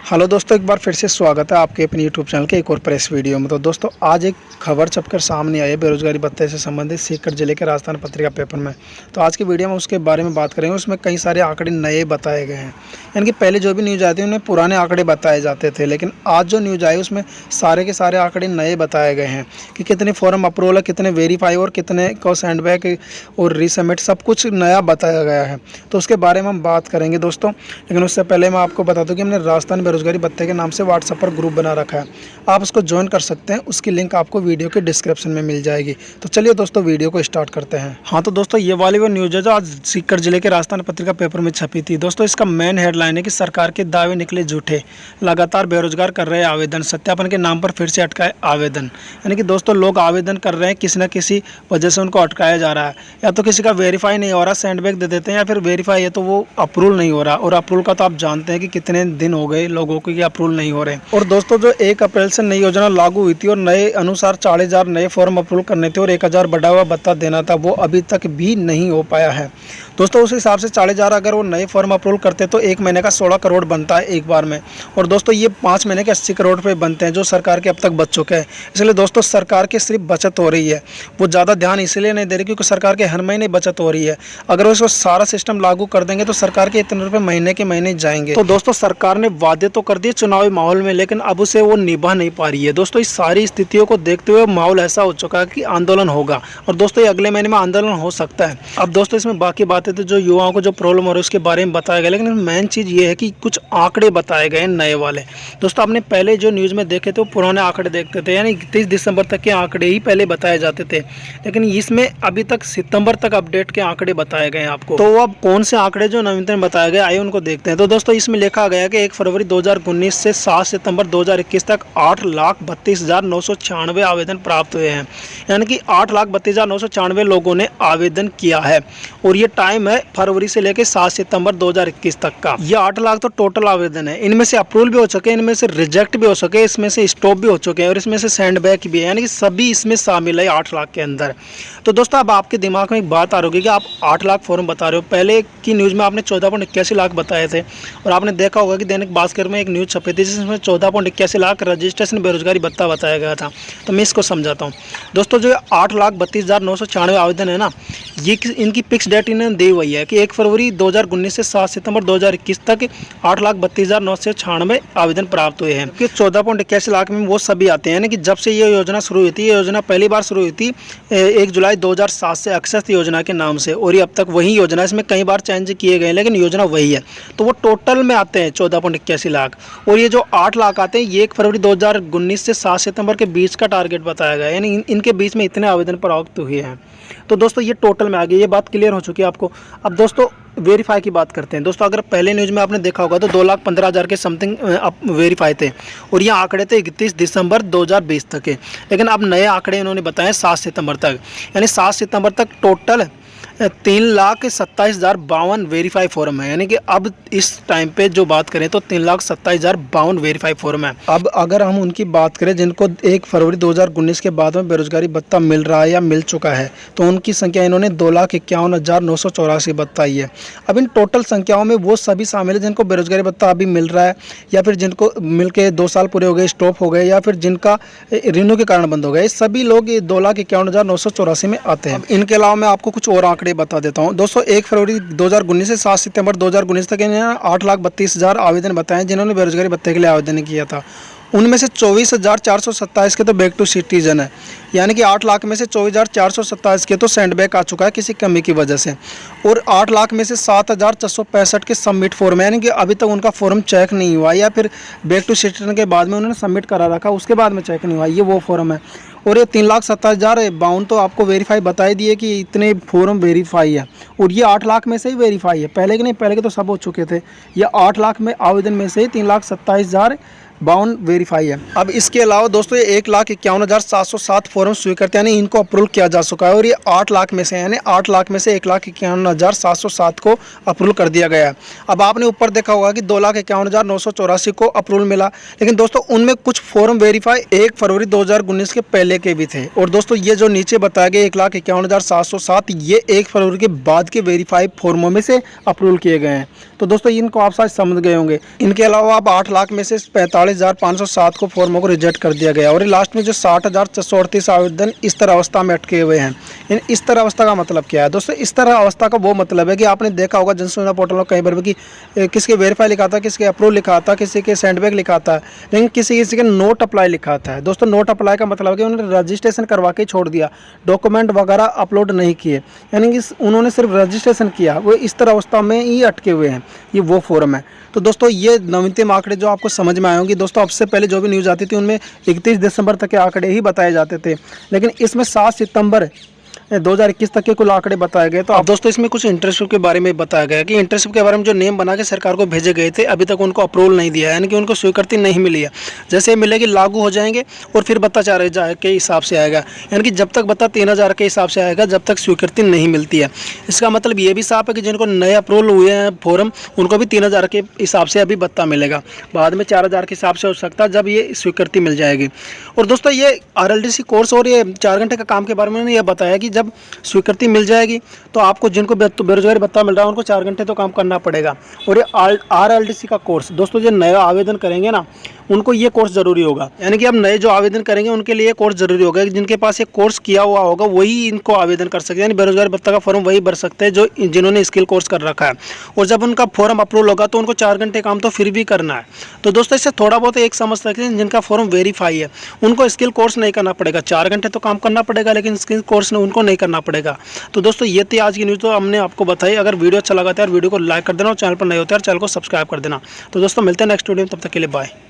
Hello दोस्तों, एक बार फिर से स्वागत है आपके अपने यूट्यूब चैनल के एक और प्रेस वीडियो में। तो दोस्तों आज एक खबर छपकर सामने आई है बेरोजगारी भत्ते से संबंधित सीकर जिले के राजस्थान पत्रिका पेपर में। तो आज की वीडियो में उसके बारे में बात करेंगे। उसमें कई सारे आंकड़े नए बताए गए हैं, यानी कि पहले जो भी न्यूज़ आती है उन्हें पुराने आंकड़े बताए जाते थे, लेकिन आज जो न्यूज़ आई उसमें सारे के सारे आंकड़े नए बताए गए हैं कि कितने फॉर्म अप्रूवल है, कितने वेरीफाई और कितने को सेंडबैक और रीसबमिट, सब कुछ नया बताया गया है। तो उसके बारे में हम बात करेंगे दोस्तों, लेकिन उससे पहले मैं आपको बता दूं कि हमने राजस्थान बेरोजगारी भत्ते के नाम से व्हाट्सएप पर ग्रुप बना रखा है, आप उसको ज्वाइन कर सकते हैं। उसकी लिंक आपको वीडियो के डिस्क्रिप्शन में मिल जाएगी। तो चलिए दोस्तों वीडियो को स्टार्ट करते हैं। हाँ तो दोस्तों ये वाली वो न्यूज़ है जो आज सीकर जिले के राजस्थान पत्रिका पेपर में छपी थी। दोस्तों इसका मेन हेडलाइन है कि सरकार के दावे निकले झूठे, लगातार बेरोजगार कर रहे आवेदन, सत्यापन के नाम पर फिर से अटकाए आवेदन। यानी कि दोस्तों लोग आवेदन कर रहे हैं, किसी न किसी वजह से उनको अटकाया जा रहा है। या तो किसी का वेरीफाई नहीं हो रहा, सेंडबैक दे देते हैं, या फिर वेरीफाई है तो वो अप्रूवल नहीं हो रहा। और अप्रूवल का तो आप जानते हैं कि कितने दिन हो गए लोगों को अप्रूवल नहीं हो रहे। और दोस्तों जो 1 अप्रैल से नई योजना लागू हुई थी और नए अनुसार 40,000 नए फॉर्म अप्रूवल करने थे और 1,000 बढ़ा हुआ भत्ता देना था, वो अभी तक भी नहीं हो पाया है। दोस्तों उस हिसाब से 40,000 अगर वो नए फॉर्म अप्रूवल करते तो एक महीने का 16 करोड़ बनता है एक बार में। और दोस्तों ये 5 महीने के 80 करोड़ रुपये बनते हैं जो सरकार के अब तक बच चुके हैं। इसलिए दोस्तों सरकार की सिर्फ बचत हो रही है, वो ज़्यादा ध्यान इसलिए नहीं दे रही क्योंकि सरकार के हर महीने बचत हो रही है। अगर वो इसको सारा सिस्टम लागू कर देंगे तो सरकार के इतने रुपये महीने के महीने जाएंगे। तो दोस्तों सरकार ने वादे तो कर दिए चुनावी माहौल में, लेकिन अब उसे वो निभा नहीं पा रही है। दोस्तों इस सारी स्थितियों को देखते हुए माहौल ऐसा हो चुका है कि आंदोलन होगा, और दोस्तों ये अगले महीने में आंदोलन हो सकता है। अब दोस्तों इसमें बाकी बातें तो जो युवाओं को जो प्रॉब्लम हो रही है उसके बारे में बताया गया, लेकिन मेन चीज़ ये है कि कुछ आंकड़े बताए गए नए वाले। दोस्तों आपने पहले जो न्यूज़ में देखे थे वो पुराने आंकड़े देखते थे, यानी 31 दिसंबर तक के आंकड़े ही पहले बताए जाते थे, लेकिन इसमें अभी तक सितंबर तक अपडेट के आंकड़े बताए गए हैं आपको। तो अब कौन से आंकड़े जो नवीनतम बताए गए आइए उनको देखते हैं। तो दोस्तों इसमें लिखा गया कि 1 फरवरी 2019 से 7 सितंबर 2021 तक 8,32,996 आवेदन प्राप्त हुए हैं, यानी कि 8,32,996 लोगों ने आवेदन किया है। और ये टाइम है फरवरी से लेकर 7 सितंबर 2021 तक का। ये 8 लाख तो टोटल आवेदन है। इनमें से अप्रूवल भी हो चुके हैं, इनमें से रिजेक्ट भी हो चुके हैं, इसमें से स्टॉप भी हो चुके हैं और इसमें से सेंडबैक भी है, यानी कि सभी इसमें शामिल है 8 लाख के अंदर। तो दोस्तों अब आपके दिमाग में एक बात आ रही होगी कि आप 8 लाख फॉर्म बता रहे हो, पहले की न्यूज़ में आपने 14.81 लाख बताए थे। और आपने देखा होगा कि दैनिक भास्कर में एक न्यूज़ छपी थी जिसमें 14.81 लाख रजिस्ट्रेशन बेरोजगारी भत्ता बताया गया था। तो मैं इसको समझाता हूँ। दोस्तों जो 8,32,996 आवेदन है ना, ये इनकी फिक्स डेट इन्होंने दी हुई है कि 1 फरवरी 2019 से 7 सितंबर 2021 तक 8,32,996 आवेदन प्राप्त हुए हैं। कि 14.81 लाख में वो सभी आते हैं, यानी कि जब से ये योजना शुरू हुई थी, ये योजना पहली बार शुरू हुई थी 1 जुलाई 2007 से अक्षर योजना के नाम से, और ये अब तक वही योजना, इसमें कई बार चेंज किए गए लेकिन योजना वही है। तो वो टोटल में आते हैं 14.81 लाख, और ये जो 8 लाख आते हैं ये 1 फरवरी 2019 से 7 सितंबर के बीच का टारगेट बताया गया है, यानी इनके बीच में इतने आवेदन प्राप्त हुए हैं। तो दोस्तों ये टोटल में आ गई, ये बात क्लियर हो चुकी है आपको। अब दोस्तों वेरीफाई की बात करते हैं। दोस्तों अगर पहले न्यूज़ में आपने देखा होगा तो 2,15,000 के समथिंग वेरीफाई थे, और ये आंकड़े थे 31 दिसंबर 2020 तक के। लेकिन अब नए आंकड़े इन्होंने बताए 7 सितंबर तक, यानी 7 सितंबर तक टोटल 3,27,052 वेरीफाई फॉर्म है। यानी कि अब इस टाइम पे जो बात करें तो 3,27,052 वेरीफाई फॉर्म है। अब अगर हम उनकी बात करें जिनको 1 फरवरी 2019 के बाद में बेरोजगारी भत्ता मिल रहा है या मिल चुका है, तो उनकी संख्या इन्होंने 2,51,984 बताई है। अब इन टोटल संख्याओं में वो सभी शामिल है जिनको बेरोजगारी भत्ता अभी मिल रहा है, या फिर जिनको मिल के 2 साल पूरे हो गए, स्टॉप हो गए, या फिर जिनका रिन्यू के कारण बंद हो गए। सभी लोग 2,51,984 में आते हैं। इनके अलावा मैं आपको कुछ और आंकड़े बता देता हूं। दोस्तों 1 फरवरी 2019 से 7 सितंबर 2019 तक इन्होंने 8,32,000 आवेदन बताए जिन्होंने बेरोजगारी भत्ते के लिए आवेदन किया था। उनमें से 24,427 के तो बैक टू सिटीजन है, यानी कि 8 लाख में से 24,427 के तो सेंडबैक आ चुका है किसी कमी की वजह से, और 8 लाख में से 7,665 के सबमिट फॉर्म है, यानी कि अभी तक उनका फॉर्म चेक नहीं हुआ, या फिर बैक टू सिटीजन के बाद में उन्होंने सबमिट करा रखा उसके बाद में चेक नहीं हुआ, ये वो फॉर्म है। और ये 3,27,052 तो आपको वेरीफाई बता ही दिए कि इतने फॉर्म वेरीफाई है, और ये 8 लाख में से ही वेरीफाई है, पहले के नहीं, पहले के तो सब हो चुके थे। ये 8 लाख में आवेदन में से ही 3,27,052 वेरीफाई है। अब इसके अलावा दोस्तों ये 1,51,707 फॉर्म स्वीकृत, यानी इनको अप्रूवल किया जा चुका है, और ये 8 लाख में से, यानी 8 लाख में से 1,51,707 को अप्रूवल कर दिया गया है। अब आपने ऊपर देखा होगा कि 2,51,984 को अप्रूवल मिला, लेकिन दोस्तों उनमें कुछ फॉर्म वेरीफाई 1 फरवरी 2019 के पहले के भी थे। और दोस्तों ये जो नीचे बताया गया 1,51,707 ये 1 फरवरी के बाद के वेरीफाई फॉर्मों में से अप्रूवल किए गए हैं। तो दोस्तों इनको आप शायद समझ गए होंगे। इनके अलावा अब 8 लाख में से 45,507 को फॉर्मों को रिजेक्ट कर दिया गया और लास्ट में जो 60,438 आवेदन इस तरह अवस्था में अटके हुए हैं। इस तरह अवस्था का मतलब क्या है दोस्तों? इस तरह अवस्था का वो मतलब है कि आपने देखा होगा जनसुविधा पोर्टल में कहीं पर भी कि किसके वेरीफाई लिखा था, किसके अप्रूव लिखा था, किसी के सेंडबैक लिखा था, लेकिन किसी के नोट अप्लाई लिखा था। दोस्तों नोट अप्लाई का मतलब है कि उन्होंने रजिस्ट्रेशन करवा के छोड़ दिया, डॉक्यूमेंट वगैरह अपलोड नहीं किए, यानी कि उन्होंने सिर्फ रजिस्ट्रेशन किया। वो इस तरह अवस्था में ही अटके हुए हैं। ये वो फॉर्म है। तो दोस्तों ये नवीनतम आंकड़े जो आपको समझ में आए होंगे दोस्तों, अब से पहले जो भी न्यूज़ आती थी उनमें 31 दिसंबर तक के आंकड़े ही बताए जाते थे, लेकिन इसमें 7 सितंबर 2021 तक के कुल आंकड़े बताए गए। तो अब दोस्तों इसमें कुछ इंटर्नशिप के बारे में बताया गया कि इंटर्नशिप के बारे में जो नेम बना के सरकार को भेजे गए थे अभी तक उनको अप्रूवल नहीं दिया है, यानी कि उनको स्वीकृति नहीं मिली है। जैसे मिलेगी लागू हो जाएंगे और फिर बत्ता 4,000 के हिसाब से आएगा, यानी कि जब तक बत्ता 3,000 के हिसाब से आएगा जब तक स्वीकृति नहीं मिलती है। इसका मतलब ये भी साफ है कि जिनको नए अप्रूवल हुए हैं फॉर्म उनको भी 3,000 के हिसाब से अभी बत्ता मिलेगा, बाद में 4,000 के हिसाब से हो सकता है जब ये स्वीकृति मिल जाएगी। और दोस्तों ये RLDC कोर्स और ये 4 घंटे का काम के बारे में उन्होंने यह बताया कि जब स्वीकृति मिल जाएगी तो आपको जिनको बेरोजगारी भत्ता मिल रहा है उनको 4 घंटे तो काम करना पड़ेगा। और ये RLDC का कोर्स दोस्तों जो नया आवेदन करेंगे ना उनको ये कोर्स ज़रूरी होगा, यानी कि अब नए जो आवेदन करेंगे उनके लिए कोर्स ज़रूरी होगा। जिनके पास ये कोर्स किया हुआ होगा वही इनको आवेदन कर सकते हैं, यानी बेरोजगारी भत्ता का फॉर्म वही भर सकते हैं जो जिन्होंने स्किल कोर्स कर रखा है। और जब उनका फॉर्म अप्रूवल होगा तो उनको 4 घंटे काम तो फिर भी करना है। तो दोस्तों इससे थोड़ा बहुत एक समझ सकते हैं जिनका फॉर्म वेरीफाई है उनको स्किल कोर्स नहीं करना पड़ेगा, 4 घंटे तो काम करना पड़ेगा लेकिन स्किल कोर्स उनको नहीं करना पड़ेगा। तो दोस्तों ये थी आज की न्यूज़, तो हमने आपको बताई। अगर वीडियो अच्छा लगा तो यार वीडियो को लाइक कर देना और चैनल पर नए होते हैं चैनल को सब्सक्राइब कर देना। तो दोस्तों मिलते हैं नेक्स्ट वीडियो में, तब तक के लिए बाय।